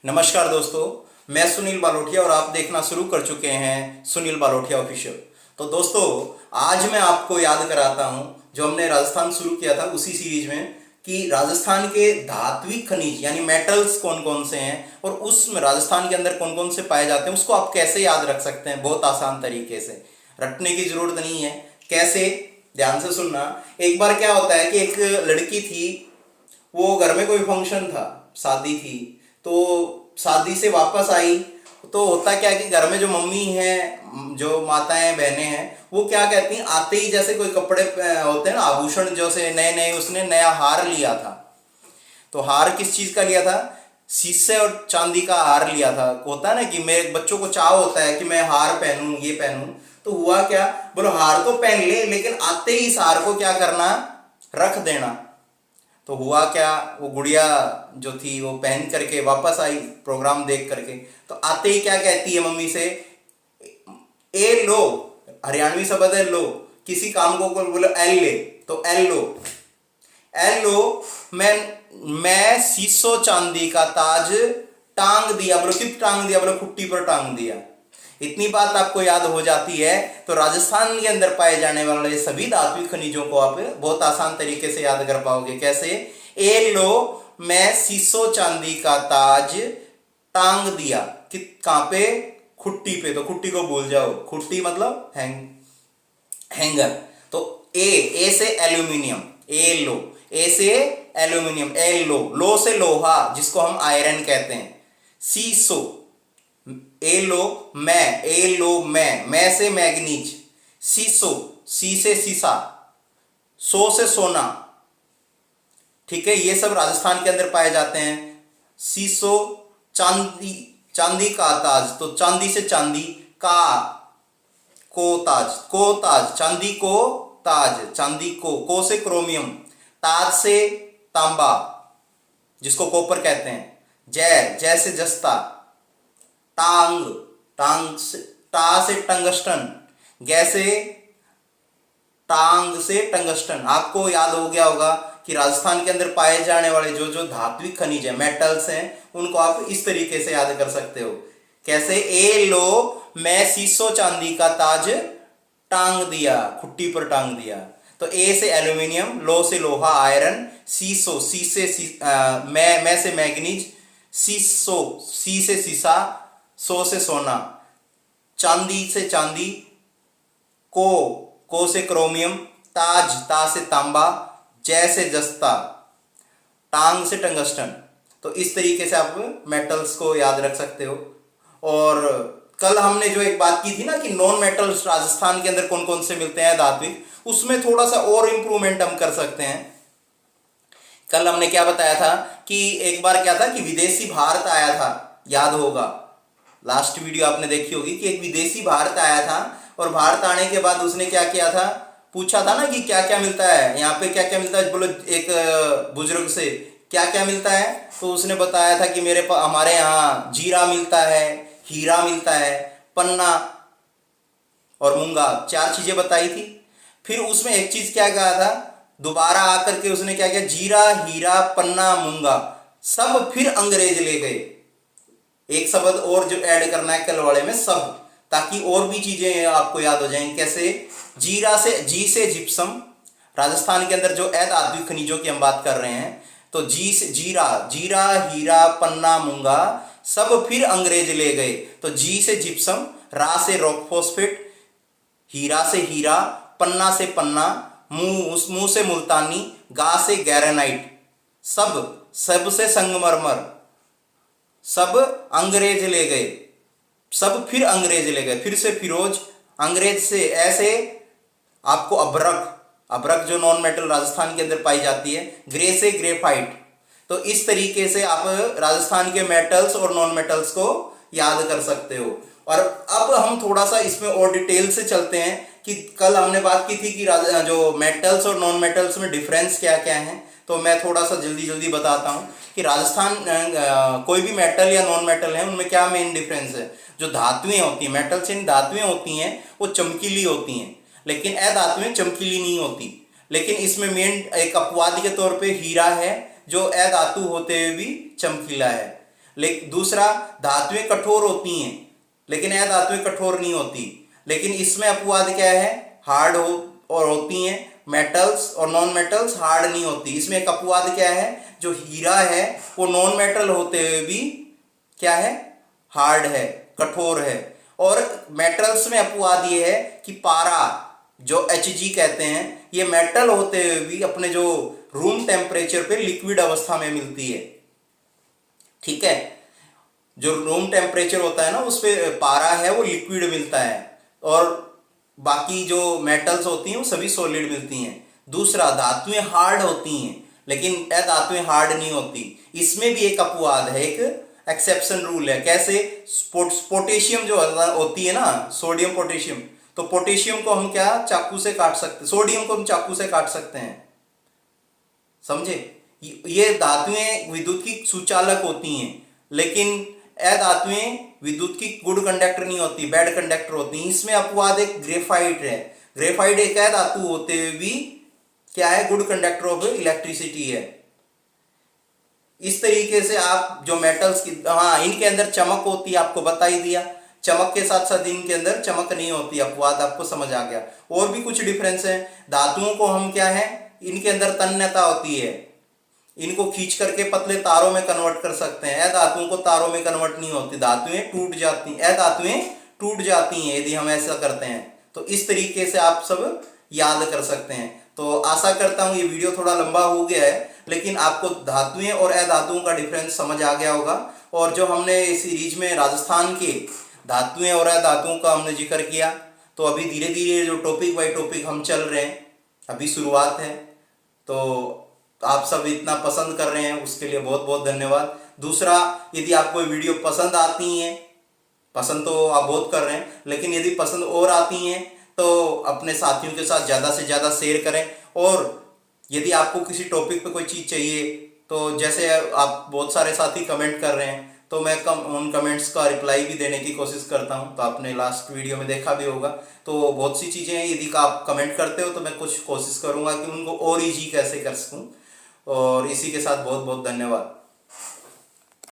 नमस्कार दोस्तों, मैं सुनील बालोटिया और आप देखना शुरू कर चुके हैं सुनील बालोटिया ऑफिशियल। तो दोस्तों, आज मैं आपको याद कराता हूं जो हमने राजस्थान शुरू किया था उसी सीरीज में कि राजस्थान के धात्विक खनिज यानी मेटल्स कौन कौन से हैं और उस राजस्थान के अंदर कौन कौन से पाए जाते हैं उसको आप कैसे याद रख सकते हैं। बहुत आसान तरीके से, रटने की जरूरत नहीं है। कैसे, ध्यान से सुनना। एक बार क्या होता है कि एक लड़की थी, वो घर में कोई फंक्शन था, शादी थी, तो शादी से वापस आई। तो होता क्या कि घर में जो मम्मी हैं, जो माताएं बहनें हैं, वो क्या कहती हैं, आते ही जैसे कोई कपड़े होते हैं ना, आभूषण जो से नए नए, उसने नया हार लिया था। तो हार किस चीज का लिया था? शीशे और चांदी का हार लिया था। होता है ना कि मेरे बच्चों को चाव होता है कि मैं हार पहनूं, ये पहनूं। तो हुआ क्या, बोलो हार तो पहन ले, लेकिन आते ही इस हार को क्या करना, रख देना। तो हुआ क्या, वो गुड़िया जो थी वो पहन करके वापस आई प्रोग्राम देख करके। तो आते ही क्या कहती है मम्मी से, ए लो, हरियाणवी शब्द है लो, किसी काम को बोलो एल ले, तो एल लो, एल लो। मैं शीशो चांदी का ताज टांग दिया। बोलो कित टांग दिया? बोलो खुट्टी पर टांग दिया। इतनी बात आपको याद हो जाती है तो राजस्थान के अंदर पाए जाने वाले सभी धात्विक खनिजों को आप बहुत आसान तरीके से याद कर पाओगे। कैसे? ए लो, मैं शीशो चांदी का ताज टांग दिया। कहां पे? खुट्टी पे। तो खुट्टी को भूल जाओ, खुट्टी मतलब हैंगर। तो ए से एल्यूमिनियम, ए लो, ए से एल्यूमिनियम, ए लो से लोहा जिसको हम आयरन कहते हैं। सीसो, ए लो मैं से मैग्नीज। सीसो, सी से सीसा, सो से सोना। ठीक है, ये सब राजस्थान के अंदर पाए जाते हैं। सीसो, चांदी, चांदी का ताज, तो चांदी से चांदी, को ताज, चांदी को ताज, चांदी को से क्रोमियम, ताज से तांबा जिसको कॉपर कहते हैं। जय से जस्ता, टांग, टांग से टा से टंगस्टन, गैसे टांग से टंगस्टन। आपको याद हो गया होगा कि राजस्थान के अंदर पाए जाने वाले जो जो धात्विक खनिज है, मेटल्स हैं, उनको आप इस तरीके से याद कर सकते हो। कैसे? ए लो, मैं शीशो चांदी का ताज टांग दिया, खुट्टी पर टांग दिया। तो ए से एल्यूमिनियम, लो से लोहा आयरन, शीशो, सी से मैं से मैग्नीज, शीशो, सी से सीसा, सो से सोना, चांदी से चांदी, को से क्रोमियम, ताज, ता से तांबा, जय से जस्ता, टांग से टंगस्टन। तो इस तरीके से आप मेटल्स को याद रख सकते हो। और कल हमने जो एक बात की थी ना कि नॉन मेटल्स राजस्थान के अंदर कौन कौन से मिलते हैं धात्विक, उसमें थोड़ा सा और इंप्रूवमेंट हम कर सकते हैं। कल हमने क्या बताया था कि एक बार क्या था कि विदेशी भारत आया था, याद होगा, लास्ट वीडियो आपने देखी होगी कि एक विदेशी भारत आया था और भारत आने के बाद उसने क्या किया था, पूछा था ना कि क्या क्या मिलता है यहाँ पे, क्या क्या मिलता है, बोलो एक बुजुर्ग से क्या क्या मिलता है। तो उसने बताया था कि हमारे यहाँ जीरा मिलता है, हीरा मिलता है, पन्ना और मूंगा, 4 चीजें बताई थी। फिर उसमें एक चीज क्या कहा था, दोबारा आकर के उसने क्या किया, जीरा, हीरा, पन्ना, मूंगा सब फिर अंग्रेज ले गए। एक शब्द और जो ऐड करना है कल वाले में, सब, ताकि और भी चीजें आपको याद हो जाएं। कैसे? जीरा से, जी से जिप्सम, राजस्थान के अंदर जो अधात्विक खनिजों की हम बात कर रहे हैं, तो जी से जीरा, जीरा, हीरा, पन्ना, मूंगा सब फिर अंग्रेज ले गए। तो जी से जिप्सम, रा से रॉक फॉस्फेट, हीरा से हीरा, पन्ना से पन्ना, मुंह से मुल्तानी, गा से गैरेनाइट, सब से संगमरमर, सब अंग्रेज ले गए, सब फिर अंग्रेज ले गए। फिर से फिरोज, अंग्रेज से ऐसे आपको अभ्रक, अभ्रक जो नॉन मेटल राजस्थान के अंदर पाई जाती है, ग्रे से ग्रेफाइट। तो इस तरीके से आप राजस्थान के मेटल्स और नॉन मेटल्स को याद कर सकते हो। और अब हम थोड़ा सा इसमें और डिटेल से चलते हैं कि कल हमने बात की थी कि जो मेटल्स और नॉन मेटल्स में डिफरेंस क्या क्या है। तो मैं थोड़ा सा जल्दी जल्दी बताता हूँ कि राजस्थान कोई भी मेटल या नॉन मेटल है उनमें क्या मेन डिफरेंस है। जो धातुएं होती हैं, मेटल से धातुएं होती हैं वो चमकीली होती हैं, लेकिन अधातुएं चमकीली नहीं होती। लेकिन इसमें मेन एक अपवाद के तौर पे हीरा है जो अधातु होते हुए भी चमकीला है। लेकिन दूसरा, धातुएं कठोर होती हैं लेकिन अधातुएं कठोर नहीं होती। लेकिन इसमें अपवाद क्या है, हार्ड और होती हैं। मेटल्स और नॉन मेटल्स हार्ड नहीं होती। इसमें एक अपवाद क्या है, जो हीरा है वो नॉन मेटल होते हुए भी क्या है, हार्ड है, कठोर है। और मेटल्स में अपवाद ये है कि पारा जो Hg कहते हैं, ये मेटल होते हुए भी अपने जो रूम टेम्परेचर पे लिक्विड अवस्था में मिलती है। ठीक है, जो रूम टेम्परेचर होता है ना, उस पे पारा है वो लिक्विड मिलता है, और बाकी जो मेटल्स होती हैं वो सभी सॉलिड मिलती हैं। दूसरा, धातुएं हार्ड होती हैं लेकिन अधातुएं हार्ड नहीं होती। इसमें भी एक अपवाद है, एक एक्सेप्शन रूल है। कैसे, पोटेशियम जो होती है ना, सोडियम पोटेशियम, तो पोटेशियम को हम क्या चाकू से काट सकते, सोडियम को हम चाकू से काट सकते हैं, समझे। ये धातुएं विद्युत की सुचालक होती हैं, लेकिन अधातुएं विद्युत की गुड कंडक्टर नहीं होती, बैड कंडक्टर होती हैं। इसमें अपवाद एक ग्रेफाइट है। ग्रेफाइट एक धातु होते हुए भी क्या है, गुड कंडक्टर ऑफ इलेक्ट्रिसिटी है। इस तरीके से आप जो मेटल्स की, हाँ, इनके अंदर चमक होती है, आपको बता ही दिया। चमक के साथ साथ इनके अंदर चमक नहीं होती, अपवाद आपको समझ आ गया। और भी कुछ डिफरेंस है। धातुओं को हम क्या है, इनके अंदर तन्यता होती है, इनको खींच करके पतले तारों में कन्वर्ट कर सकते हैं। अधातुओं को तारों में कन्वर्ट नहीं होती, धातुएं टूट जाती, अधातुएं टूट जाती हैं यदि हम ऐसा करते हैं। तो इस तरीके से आप सब याद कर सकते हैं। तो आशा करता हूं ये वीडियो थोड़ा लंबा हो गया है, लेकिन आपको धातुएं और अधातुओं का डिफरेंस समझ आ गया होगा। और जो हमने इस सीरीज में राजस्थान के धातुएं और अधातुओं का हमने जिक्र किया, तो अभी धीरे धीरे जो टॉपिक बाय टॉपिक हम चल रहे हैं, अभी शुरुआत है। तो आप सब इतना पसंद कर रहे हैं उसके लिए बहुत बहुत धन्यवाद। दूसरा, यदि आपको वीडियो पसंद आती हैं, पसंद तो आप बहुत कर रहे हैं, लेकिन यदि पसंद और आती हैं तो अपने साथियों के साथ ज़्यादा से ज़्यादा शेयर करें। और यदि आपको किसी टॉपिक पे कोई चीज़ चाहिए, तो जैसे आप बहुत सारे साथी कमेंट कर रहे हैं, तो मैं उन कमेंट्स का रिप्लाई भी देने की कोशिश करता हूं। तो आपने लास्ट वीडियो में देखा भी होगा। तो बहुत सी चीज़ें हैं, यदि आप कमेंट करते हो तो मैं कुछ कोशिश करूंगा कि उनको और ईजी कैसे कर सकूं। और इसी के साथ बहुत बहुत धन्यवाद।